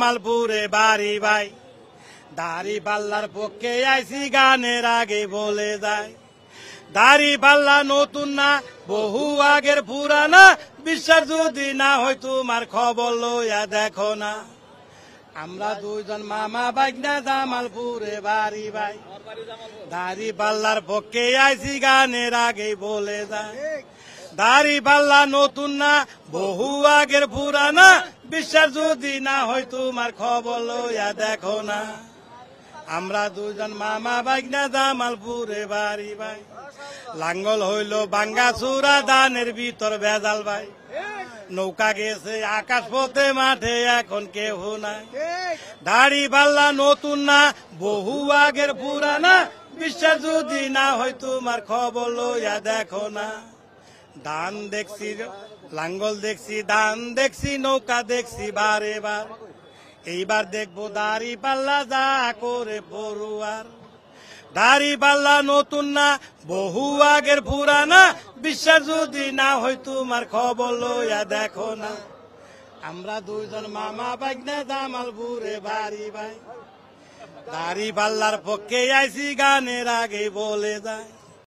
জামালপুরে বাড়ি ভাই, দাড়ি পাল্লার পক্ষে আইসি গানের আগে বলে যায়। দাড়ি পাল্লা নতুন না, বহু আগের পুরানা, বিশ্বাস যদি না হয় তোমার খবর লইয়া দেখো না। আমরা দুইজন মামা বাগনা জামালপুরে বাড়ি ভাই, দাড়ি পাল্লার পক্ষে আইসি গানের আগে বলে যায়। দাড়ি পাল্লা নতুন না, বহু আগের পুরানা, বিশ্বাস যদি না হয় তোমার খবর লইয়া দেখো না। আমরা দুজন মামা বাগনা জামালপুরে বাড়ি ভাই, লাঙ্গল হইল বাঙ্গা চূড়া, ধানের ভিতর ভেজাল ভাই। নৌকা গেছে আকাশ পথে, মাঠে এখন কেহ নাই। দাড়ি পাল্লা নতুন না, বহু আগের পুরানা, বিশ্বাস যদি না হয় তোমার খবর লইয়া দেখো না। ধান দেখছি, লাঙ্গল দেখছি, ধান দেখছি, নৌকা দেখছি বারে বার, এইবার দেখবো দাড়ি পাল্লা যা করে পড়ুয়ার। দাড়ি পাল্লা নতুন না, বহু আগের পুরানা, বিশ্বাস যদি না হয় তোমার খবর লইয়া দেখো না। আমরা দুইজন মামা বাগনা জামালপুরে বাড়ি ভাই, দাড়ি পাল্লার পক্ষে আইসি গানের আগে বলে যায়।